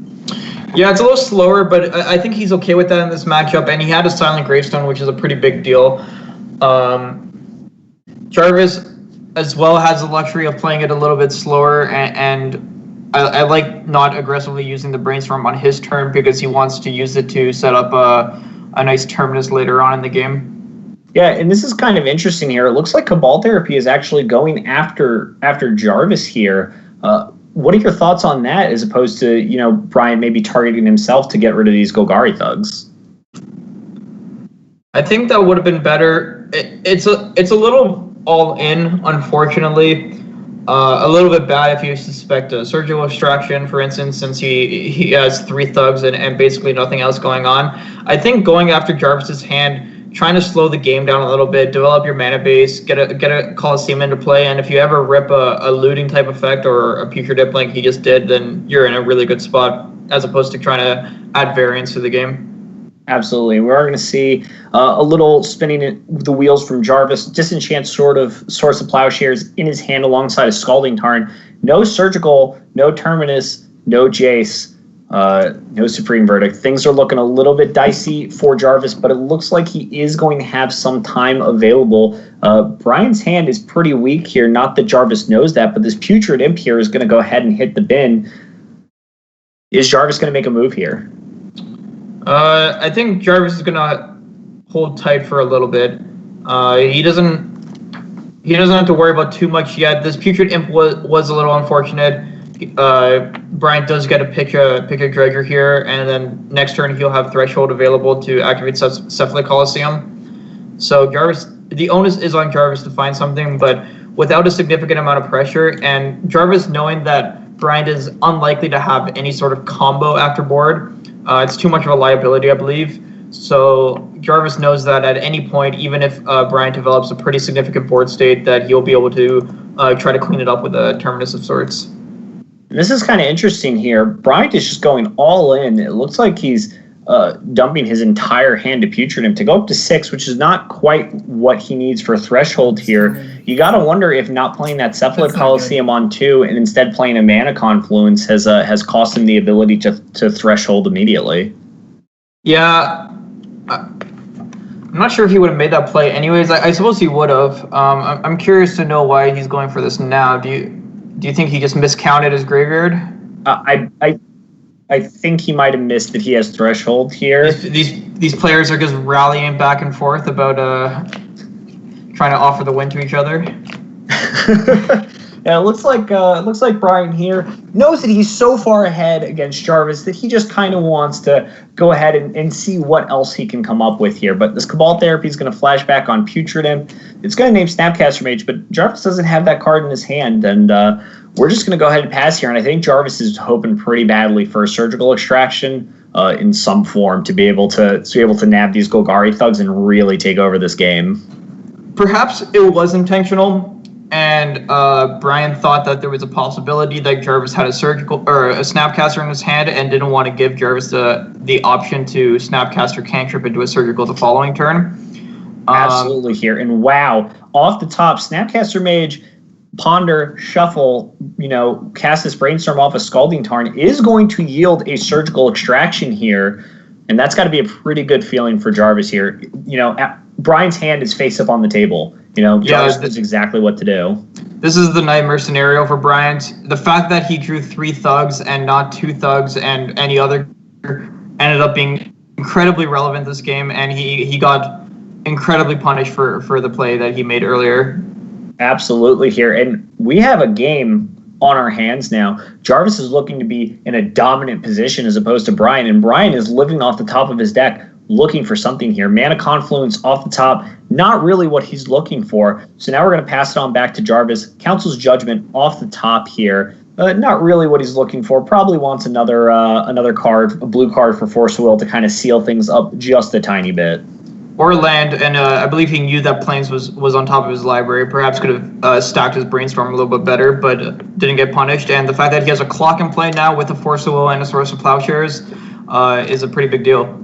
Yeah, it's a little slower, but I think he's okay with that in this matchup, and he had a Silent Gravestone, which is a pretty big deal. Jarvis as well has the luxury of playing it a little bit slower, and I like not aggressively using the Brainstorm on his turn because he wants to use it to set up a nice terminus later on in the game. Yeah, and this is kind of interesting here. It looks like Cabal Therapy is actually going after Jarvis here. What are your thoughts on that as opposed to, Bryant maybe targeting himself to get rid of these Golgari thugs? I think that would have been better. It's a little all in, unfortunately. A little bit bad if you suspect a surgical extraction, for instance, since he has 3 thugs and basically nothing else going on. I think going after Jarvis's hand, trying to slow the game down a little bit, develop your mana base, get a Colosseum into play, and if you ever rip a looting type effect or a Putrid Dip like he just did, then you're in a really good spot as opposed to trying to add variance to the game. Absolutely. We are going to see a little spinning the wheels from Jarvis. Disenchant Source of Plowshares in his hand alongside a Scalding Tarn. No Surgical, no Terminus, no Jace, no Supreme Verdict. Things are looking a little bit dicey for Jarvis, but it looks like he is going to have some time available. Bryant's hand is pretty weak here. Not that Jarvis knows that, but this Putrid Imp here is going to go ahead and hit the bin. Is Jarvis going to make a move here? I think Jarvis is gonna hold tight for a little bit. He doesn't have to worry about too much yet. This Putrid Imp was a little unfortunate. Bryant does get to pick a Dredger here, and then next turn he'll have Threshold available to activate Cephalid Colosseum. So Jarvis, the onus is on Jarvis to find something, but without a significant amount of pressure, and Jarvis knowing that Bryant is unlikely to have any sort of combo after board. It's too much of a liability, I believe. So Jarvis knows that at any point, even if Bryant develops a pretty significant board state, that he'll be able to try to clean it up with a Terminus of sorts. This is kind of interesting here. Bryant is just going all in. It looks like he's dumping his entire hand to Putrid Imp to go up to 6, which is not quite what he needs for Threshold here. You got to wonder if not playing that Cephalid Colosseum on 2 and instead playing a Mana Confluence has cost him the ability to Threshold immediately. Yeah. I'm not sure if he would have made that play anyways. I suppose he would have. I'm curious to know why he's going for this now. Do you think he just miscounted his graveyard? I think he might have missed that he has Threshold here. These players are just rallying back and forth about trying to offer the win to each other. Yeah, it looks like Bryant here knows that he's so far ahead against Jarvis that he just kind of wants to go ahead and see what else he can come up with here. But this Cabal Therapy is going to flash back on Putrid Imp. It's going to name Snapcaster Mage, but Jarvis doesn't have that card in his hand, and we're just going to go ahead and pass here. And I think Jarvis is hoping pretty badly for a Surgical Extraction in some form to be able to nab these Golgari thugs and really take over this game. Perhaps it was intentional. And Bryant thought that there was a possibility that Jarvis had a surgical or a Snapcaster in his hand and didn't want to give Jarvis the option to Snapcaster cantrip into a surgical the following turn. Absolutely here. And wow, off the top, Snapcaster Mage, Ponder, Shuffle, cast this Brainstorm off a Scalding Tarn is going to yield a Surgical Extraction here. And that's got to be a pretty good feeling for Jarvis here. Bryant's hand is face up on the table. Jarvis knows exactly what to do. This is the nightmare scenario for Bryant. The fact that he drew 3 thugs and not 2 thugs and any other ended up being incredibly relevant this game, and he got incredibly punished for the play that he made earlier. Absolutely here. And we have a game on our hands now. Jarvis is looking to be in a dominant position as opposed to Bryant, and Bryant is living off the top of his deck looking for something here. Mana Confluence off the top, not really what he's looking for. So now we're going to pass it on back to Jarvis. Council's Judgment off the top here. Not really what he's looking for. Probably wants another card, a blue card for Force Will to kind of seal things up just a tiny bit. Or land, and I believe he knew that Plains was on top of his library. Perhaps could have stacked his Brainstorm a little bit better, but didn't get punished. And the fact that he has a clock in play now with a Force Will and a Source of Plowshares is a pretty big deal.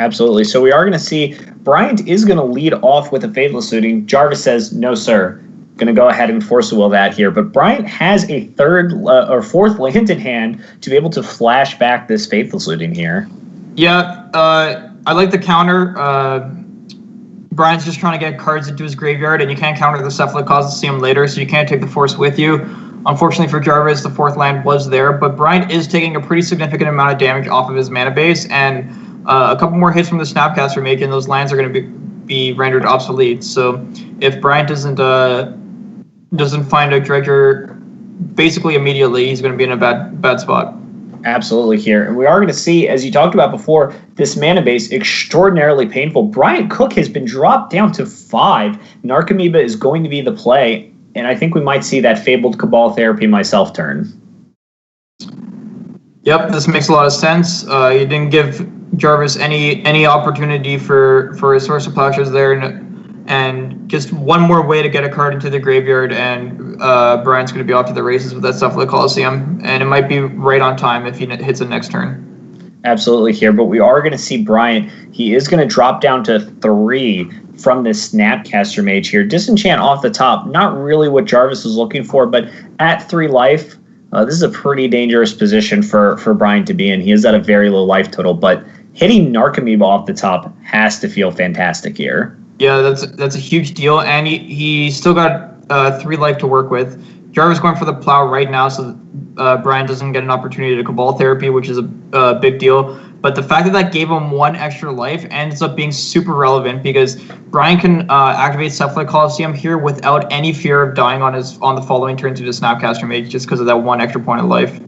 Absolutely. So we are going to see Bryant is going to lead off with a Faithless Looting. Jarvis says, no, sir. Going to go ahead and force a will that here. But Bryant has a third or fourth land in hand to be able to flash back this Faithless Looting here. Yeah, I like the counter. Bryant's just trying to get cards into his graveyard, and you can't counter the Cephalid Coliseum later, so you can't take the force with you. Unfortunately for Jarvis, the fourth land was there, but Bryant is taking a pretty significant amount of damage off of his mana base, and a couple more hits from the Snapcaster Mage, and those lands are going to be rendered obsolete. So if Bryant doesn't find a dredger basically immediately, he's going to be in a bad spot. Absolutely here. And we are going to see, as you talked about before, this mana base extraordinarily painful. Bryant Cook has been dropped down to 5. Narcomoeba is going to be the play, and I think we might see that Fabled Cabal Therapy myself turn. Yep, this makes a lot of sense. You didn't give Jarvis any opportunity for a Source of Plowshares there, and just one more way to get a card into the graveyard, and Bryant's going to be off to the races with that Cephalid Coliseum, and it might be right on time if he hits it next turn. Absolutely here, but we are going to see Bryant. He is going to drop down to 3 from this Snapcaster Mage here. Disenchant off the top, not really what Jarvis was looking for, but at 3 life, this is a pretty dangerous position for Bryant to be in. He is at a very low life total, but hitting Narcomoeba off the top has to feel fantastic here. Yeah, that's a huge deal, and he still got 3 life to work with. Jarvis going for the plow right now, so Bryant doesn't get an opportunity to Cabal Therapy, which is a big deal. But the fact that gave him 1 extra life ends up being super relevant, because Bryant can activate Cephalid Coliseum here without any fear of dying on the following turn to the Snapcaster Mage, just because of that 1 extra point of life.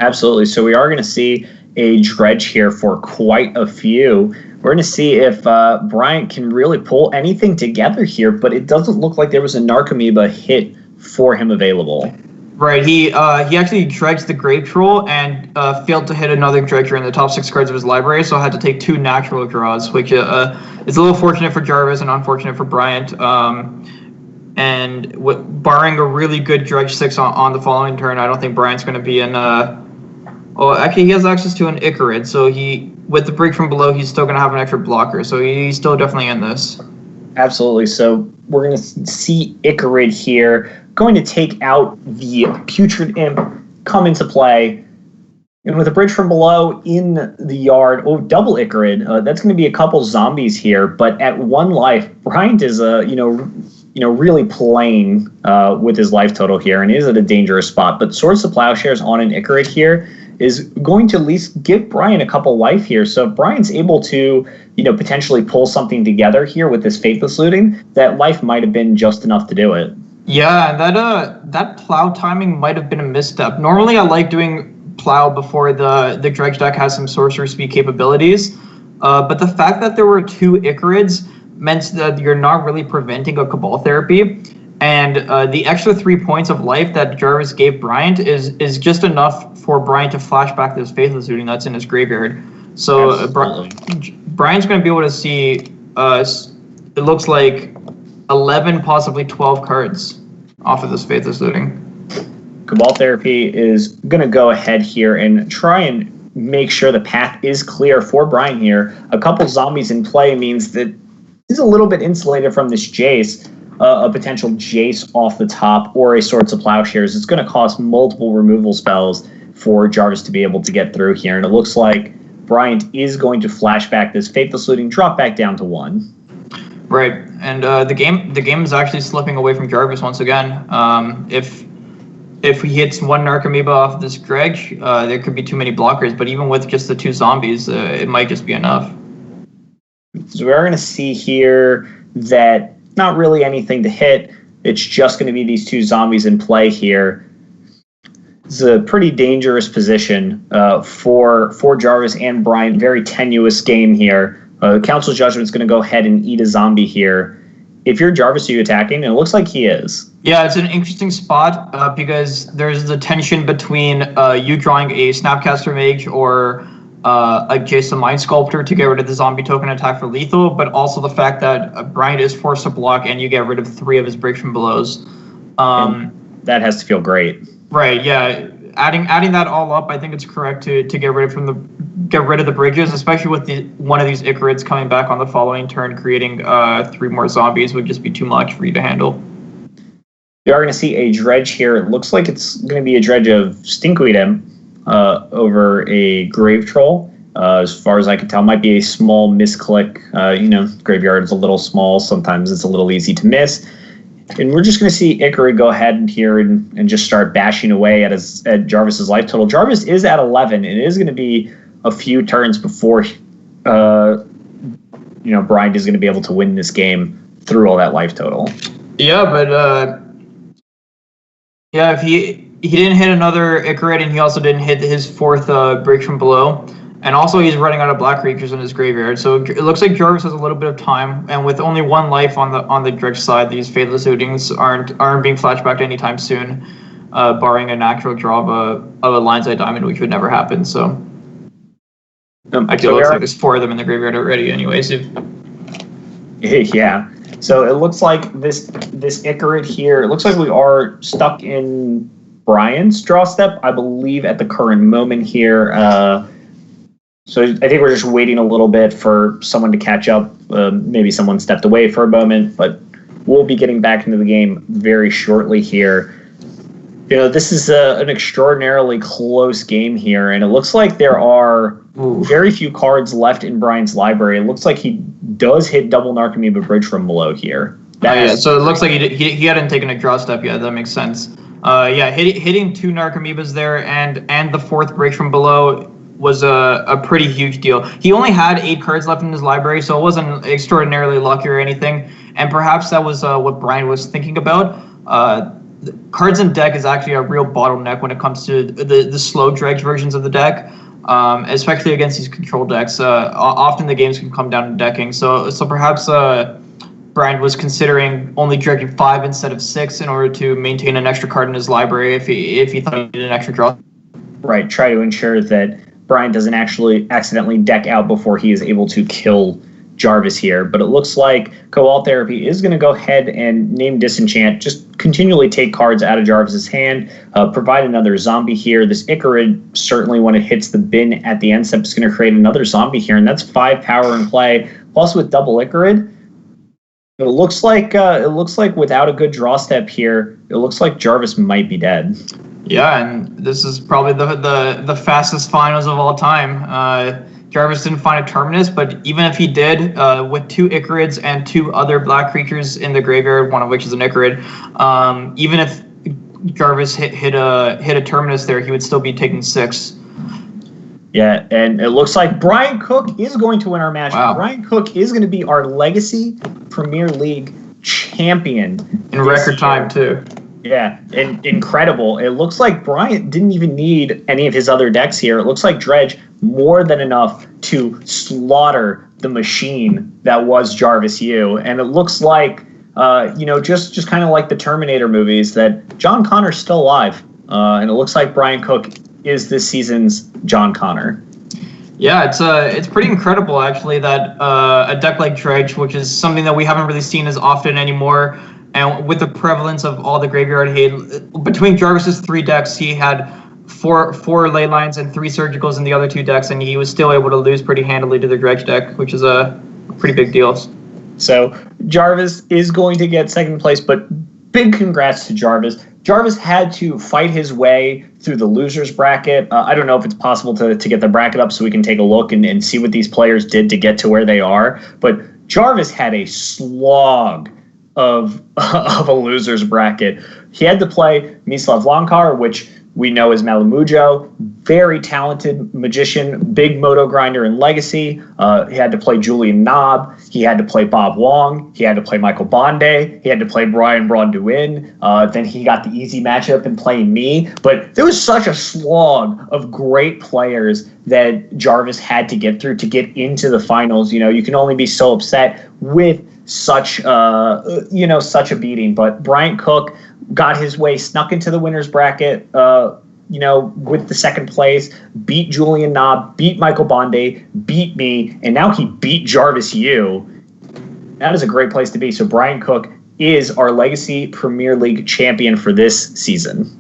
Absolutely. So we are going to see a dredge here for quite a few. We're going to see if Bryant can really pull anything together here, but it doesn't look like there was a Narcomoeba hit for him available. Right, he actually dredged the Grave Troll and failed to hit another dredger in the top 6 cards of his library, so had to take 2 natural draws, which is a little fortunate for Jarvis and unfortunate for Bryant. Barring a really good dredge 6 on the following turn, I don't think Bryant's going to be in... actually, he has access to an Icarid, so with the break from below, he's still going to have an extra blocker, so he's still definitely in this. Absolutely. So we're going to see Icarid here, going to take out the Putrid Imp, come into play. And with a bridge from below in the yard, double Icarid, that's going to be a couple zombies here. But at 1 life, Bryant is really playing with his life total here, and is at a dangerous spot. But Swords to Plowshares on an Icarid here is going to at least give Bryant a couple life here. So if Bryant's able to, potentially pull something together here with this Faithless Looting, that life might have been just enough to do it. Yeah, that plow timing might have been a misstep. Normally, I like doing plow before the dredge deck has some sorcerer speed capabilities, but the fact that there were 2 Icarids meant that you're not really preventing a Cabal Therapy, and the extra 3 points of life that Jarvis gave Bryant is just enough for Bryant to flash back this Faithless Looting that's in his graveyard. So Bryant's going to be able to see, it looks like 11, possibly 12 cards off of this Faithless Looting. Cabal Therapy is going to go ahead here and try and make sure the path is clear for Bryant here. A couple zombies in play means that he's a little bit insulated from this Jace, a potential Jace off the top, or a Swords of Plowshares. It's going to cost multiple removal spells for Jarvis to be able to get through here. And it looks like Bryant is going to flash back this Faithless Looting, drop back down to 1. Right, and the game is actually slipping away from Jarvis once again. If he hits 1 Narcomoeba off this dredge, there could be too many blockers. But even with just the 2 zombies, it might just be enough. So we are going to see here that not really anything to hit. It's just going to be these 2 zombies in play here. It's a pretty dangerous position for Jarvis and Bryant. Very tenuous game here. Council Judgment's going to go ahead and eat a zombie here. If you're Jarvis, are you attacking? And it looks like he is. Yeah, it's an interesting spot because there's the tension between you drawing a Snapcaster Mage or a Jason Mind Sculptor to get rid of the zombie token attack for lethal, but also the fact that Bryant is forced to block and you get rid of 3 of his breaks from belows. That has to feel great. Right, yeah. Adding that all up, I think it's correct to get rid of get rid of the bridges, especially with one of these Icarids coming back on the following turn, creating 3 more zombies would just be too much for you to handle. You are going to see a dredge here. It looks like it's going to be a dredge of Stinkweed over a Grave Troll. As far as I can tell, might be a small misclick. Graveyard is a little small. Sometimes it's a little easy to miss. And we're just going to see Icarid go ahead and here and just start bashing away at Jarvis's life total. Jarvis is at 11. It is going to be a few turns before, Bryant is going to be able to win this game through all that life total. Yeah, but if he didn't hit another Icarid, and he also didn't hit his 4th Break from Below. And also, he's running out of black creatures in his graveyard, so it looks like Jarvis has a little bit of time. And with only 1 life on the dredge side, these Faithless Outings aren't being flashbacked anytime soon, barring a natural draw of a Lion's Eye Diamond, which would never happen. So, actually, it looks like there's 4 of them in the graveyard already, anyways. Yeah. So it looks like this Icarid here. It looks like we are stuck in Bryant's draw step, I believe, at the current moment here. So I think we're just waiting a little bit for someone to catch up. Maybe someone stepped away for a moment, but we'll be getting back into the game very shortly here. This is an extraordinarily close game here, and it looks like there are very few cards left in Brian's library. It looks like he does hit double Narcomoeba Bridge from Below here. So it looks like he hadn't taken a draw step yet. That makes sense. Hitting 2 Narcomoebas there and the 4th Bridge from Below was a pretty huge deal. He only had 8 cards left in his library, so it wasn't extraordinarily lucky or anything. And perhaps that was what Brian was thinking about. Cards in deck is actually a real bottleneck when it comes to the slow dredge versions of the deck, especially against these control decks. Often the games can come down to decking. So perhaps Brian was considering only dredging 5 instead of 6 in order to maintain an extra card in his library if he thought he needed an extra draw. Right, try to ensure that Brian doesn't actually accidentally deck out before he is able to kill Jarvis here. But it looks like Koal Therapy is going to go ahead and name Disenchant, just continually take cards out of Jarvis's hand, provide another zombie here. This Icarid, certainly when it hits the bin at the end step, is going to create another zombie here, and that's 5 power in play. Plus with double Icarid, it looks like without a good draw step here, it looks like Jarvis might be dead. Yeah, and this is probably the fastest finals of all time. Jarvis didn't find a Terminus, but even if he did, with 2 Icarids and 2 other black creatures in the graveyard, one of which is an Icarid, even if Jarvis hit a Terminus there, he would still be taking 6. Yeah, and it looks like Bryant Cook is going to win our match. Wow. Bryant Cook is going to be our Legacy Premier League champion. In record time, too. Yeah, and incredible. It looks like Bryant didn't even need any of his other decks here. It looks like Dredge more than enough to slaughter the machine that was Jarvis U. And it looks like, just kind of like the Terminator movies, that John Connor's still alive. And it looks like Bryant Cook is this season's John Connor. Yeah, it's pretty incredible, actually, that a deck like Dredge, which is something that we haven't really seen as often anymore, and with the prevalence of all the graveyard hate, between Jarvis's 3 decks, he had four ley lines and 3 surgicals in the other 2 decks, and he was still able to lose pretty handily to the Dredge deck, which is a pretty big deal. So Jarvis is going to get second place, but big congrats to Jarvis. Jarvis had to fight his way through the losers bracket. I don't know if it's possible to get the bracket up so we can take a look and see what these players did to get to where they are, but Jarvis had a slog of a loser's bracket. He had to play Mislav Lankar, which we know is Malamujo, very talented magician, big moto grinder in Legacy. He had to play Julian Knob. He had to play Bob Wong. He had to play Michael Bonde. He had to play Brian Braun-Duin. Then he got the easy matchup in playing me. But there was such a slog of great players that Jarvis had to get through to get into the finals. You can only be so upset with such a beating. But Bryant Cook got his way, snuck into the winner's bracket, with the second place, beat Julian Knob, beat Michael Bonde, beat me, and now he beat Jarvis U. That is a great place to be. So Bryant Cook is our Legacy Premier League champion for this season.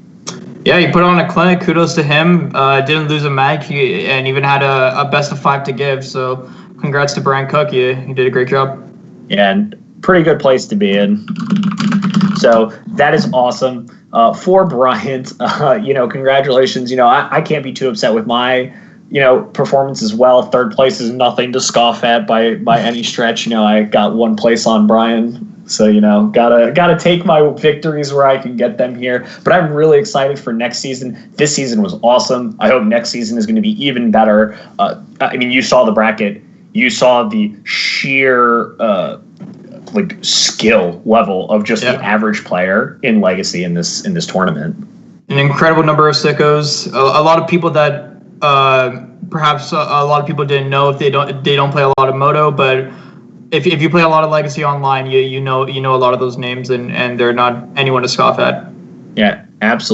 Yeah, he put on a clinic. Kudos to him. Didn't lose a mag, and even had a best of 5 to give. So congrats to Bryant Cook. He did a great job. Yeah, and pretty good place to be in. So that is awesome. For Bryant, congratulations. I can't be too upset with my, performance as well. Third place is nothing to scoff at by any stretch. I got 1 place on Brian. So, gotta take my victories where I can get them here. But I'm really excited for next season. This season was awesome. I hope next season is going to be even better. You saw the bracket. You saw the sheer skill level of just the average player in Legacy in this tournament. An incredible number of sickos. A lot of people that perhaps a lot of people didn't know if they don't play a lot of Moto, but if you play a lot of Legacy online, you know a lot of those names, and they're not anyone to scoff at. Yeah, absolutely.